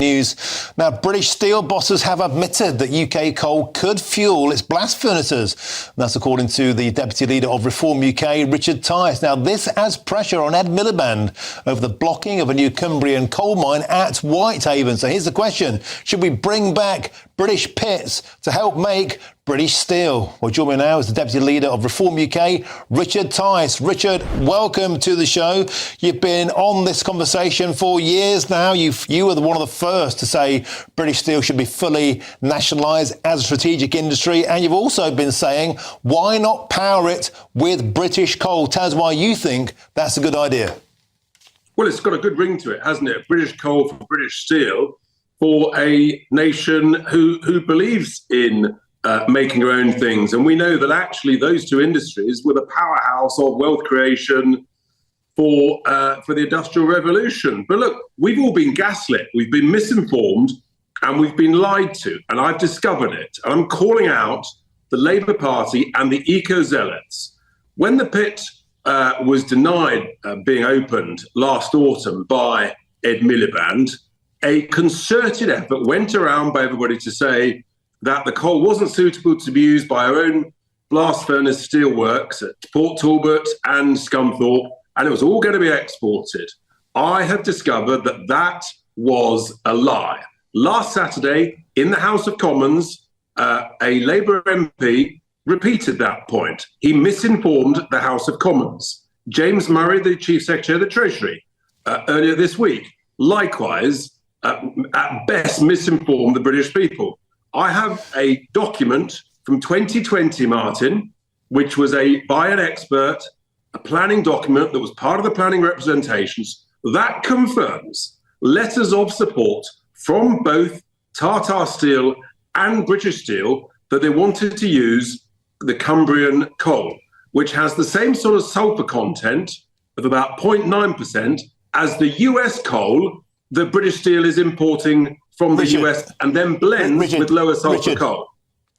News. Now, British steel bosses have admitted that UK coal could fuel its blast furnaces. And that's according to the Deputy Leader of Reform UK, Richard Tice. Now, this adds pressure on Ed Miliband over the blocking of a new Cumbrian coal mine at Whitehaven. So here's the question. Should we bring back British pits to help make British steel? Well, joining me now is the Deputy Leader of Reform UK, Richard Tice. Richard, welcome to the show. You've been on this conversation for years now. You were one of the first to say British steel should be fully nationalised as a strategic industry. And you've also been saying, why not power it with British coal? Tell us why you think that's a good idea. Well, it's got a good ring to it, hasn't it? British coal for British steel, for a nation who believes in making our own things. And we know that actually those two industries were the powerhouse of wealth creation for the Industrial Revolution. But look, we've all been gaslit, we've been misinformed, and we've been lied to. And I've discovered it. And I'm calling out the Labour Party and the eco-zealots. When the pit was denied being opened last autumn by Ed Miliband, a concerted effort went around by everybody to say that the coal wasn't suitable to be used by our own blast furnace steelworks at Port Talbot and Scunthorpe, and it was all going to be exported. I have discovered that that was a lie. Last Saturday, in the House of Commons, a Labour MP repeated that point. He misinformed the House of Commons. James Murray, the Chief Secretary of the Treasury, earlier this week, likewise, at best misinformed the British people. I have a document from 2020, Martin, which was by an expert, a planning document that was part of the planning representations that confirms letters of support from both Tata Steel and British Steel that they wanted to use the Cumbrian coal, which has the same sort of sulfur content of about 0.9% as the US coal that British Steel is importing from the US and then blends with lower sulfur coal.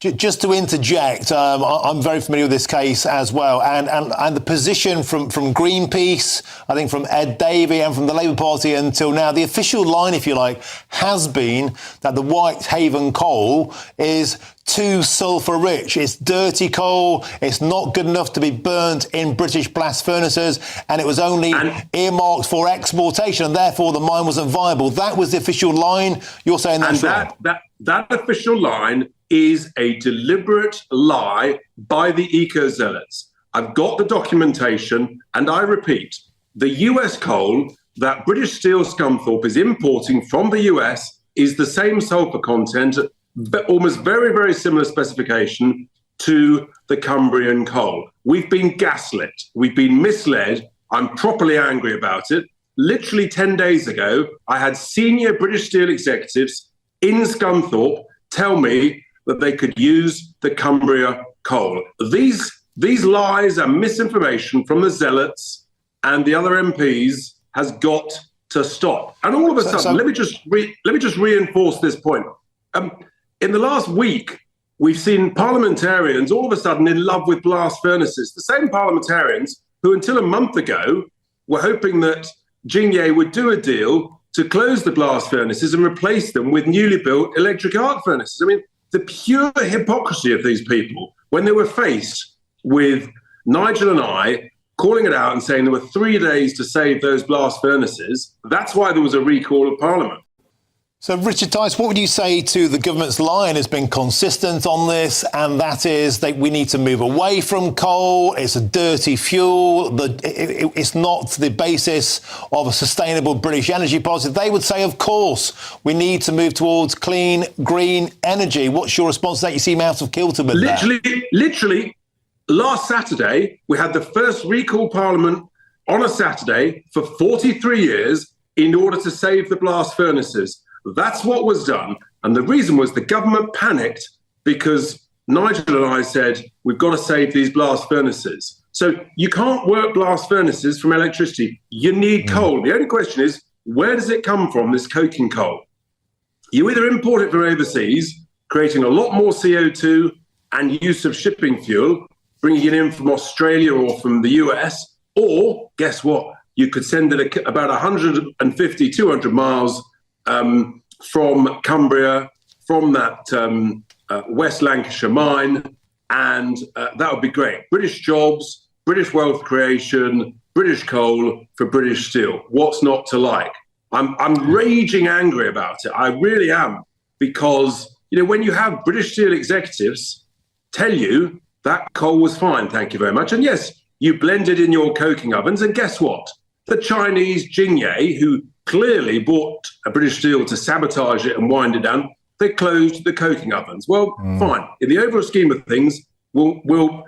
Just to interject, I'm very familiar with this case as well, and the position from Greenpeace, I think from Ed Davey and from the Labour Party until now, the official line, if you like, has been that the Whitehaven coal is too sulphur rich. It's dirty coal. It's not good enough to be burnt in British blast furnaces, and it was only earmarked for exportation, and therefore the mine wasn't viable. That was the official line. You're saying that's wrong. That official line is a deliberate lie by the eco-zealots. I've got the documentation, and I repeat, the US coal that British Steel Scunthorpe is importing from the US is the same sulphur content, almost very, very similar specification to the Cumbrian coal. We've been gaslit. We've been misled. I'm properly angry about it. Literally 10 days ago, I had senior British Steel executives in Scunthorpe tell me that they could use the Cumbria coal. These lies and misinformation from the zealots and the other MPs has got to stop. And all of a sudden, let me just reinforce this point. In the last week, we've seen parliamentarians all of a sudden in love with blast furnaces. The same parliamentarians who until a month ago were hoping that Jingye would do a deal to close the blast furnaces and replace them with newly built electric arc furnaces. I mean, the pure hypocrisy of these people when they were faced with Nigel and I calling it out and saying there were 3 days to save those blast furnaces. That's why there was a recall of Parliament. So, Richard Tice, what would you say to the government's line has been consistent on this, and that is that we need to move away from coal, it's a dirty fuel, it's not the basis of a sustainable British energy policy. They would say, of course, we need to move towards clean, green energy. What's your response to that? You seem out of kilter with that. Literally, last Saturday, we had the first recall Parliament on a Saturday for 43 years in order to save the blast furnaces. That's what was done. And the reason was the government panicked because Nigel and I said, we've got to save these blast furnaces. So you can't work blast furnaces from electricity. You need coal. The only question is, where does it come from, this coking coal? You either import it from overseas, creating a lot more CO2 and use of shipping fuel, bringing it in from Australia or from the US, or guess what? You could send it about 150, 200 miles from Cumbria, from that West Lancashire mine, and that would be great. British jobs, British wealth creation, British coal for British steel. What's not to like? I'm raging angry about it. I really am, because when you have British Steel executives tell you that coal was fine, thank you very much, and yes, you blended in your coking ovens, and guess what? The Chinese Jingye, who clearly bought a British Steel to sabotage it and wind it down, they closed the coking ovens. Well, fine. In the overall scheme of things, we'll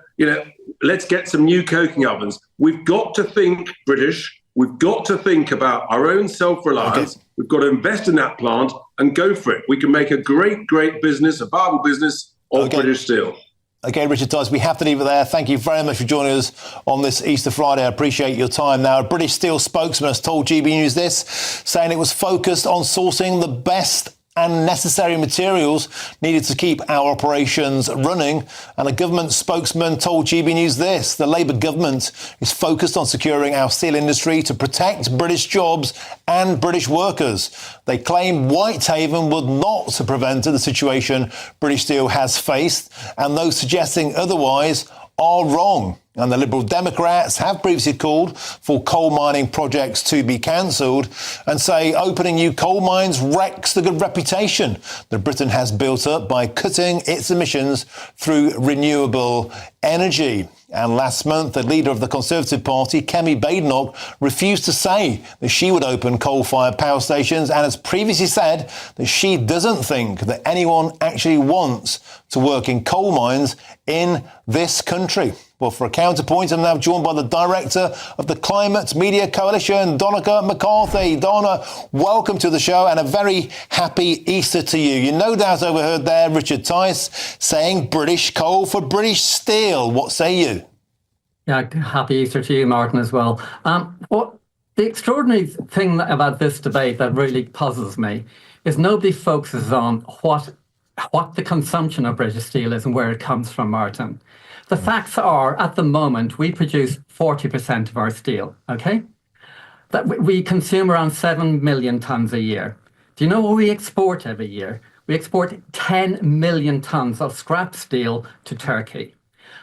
let's get some new coking ovens. We've got to think British. We've got to think about our own self-reliance. Okay. We've got to invest in that plant and go for it. We can make a great, great business, a viable business of British Steel. Okay, Richard Tice, we have to leave it there. Thank you very much for joining us on this Easter Friday. I appreciate your time. Now, a British Steel spokesman has told GB News this, saying it was focused on sourcing the best and necessary materials needed to keep our operations running. And a government spokesman told GB News this: the Labour government is focused on securing our steel industry to protect British jobs and British workers. They claim Whitehaven would not have prevented the situation British Steel has faced, and those suggesting otherwise are wrong. And the Liberal Democrats have previously called for coal mining projects to be cancelled and say opening new coal mines wrecks the good reputation that Britain has built up by cutting its emissions through renewable energy. And last month, the leader of the Conservative Party, Kemi Badenoch, refused to say that she would open coal-fired power stations and has previously said that she doesn't think that anyone actually wants to work in coal mines in this country. Well, for a counterpoint, I'm now joined by the director of the Climate Media Coalition, Donica McCarthy. Donna, welcome to the show and a very happy Easter to you. You no doubt overheard there Richard Tice saying British coal for British steel. What say you? Yeah, happy Easter to you, Martin, as well. What the extraordinary thing about this debate that really puzzles me is nobody focuses on what the consumption of British steel is and where it comes from, Martin. The facts are, at the moment, we produce 40% of our steel, okay? That we consume around 7 million tonnes a year. Do you know what we export every year? We export 10 million tonnes of scrap steel to Turkey.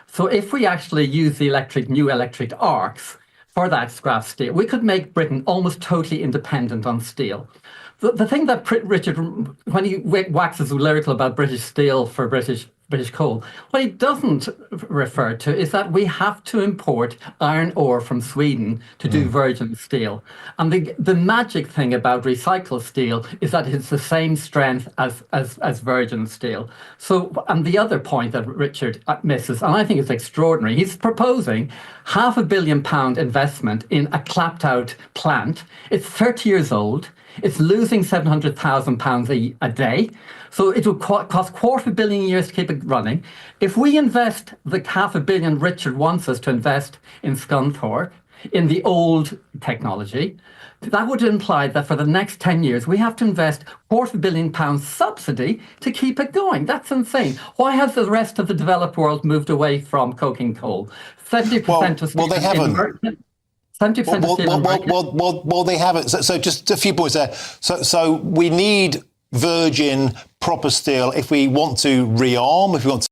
So if we actually use the new electric arcs for that scrap steel, we could make Britain almost totally independent on steel. The thing that Richard, when he waxes lyrical about British steel for British coal, what he doesn't refer to is that we have to import iron ore from Sweden to do virgin steel. And the magic thing about recycled steel is that it's the same strength as virgin steel. So, and the other point that Richard misses, and I think it's extraordinary, he's proposing £500 million investment in a clapped out plant. It's 30 years old. It's losing £700,000 a day. So it will cost £250 million a year to keep it running. If we invest the £500 million Richard wants us to invest in Scunthorpe, in the old technology, that would imply that for the next 10 years, we have to invest £250 million subsidy to keep it going. That's insane. Why has the rest of the developed world moved away from coking coal? 70% of well, they haven't. 70% well, they haven't. So just a few points there. So we need virgin, proper steel if we want to rearm, if we want to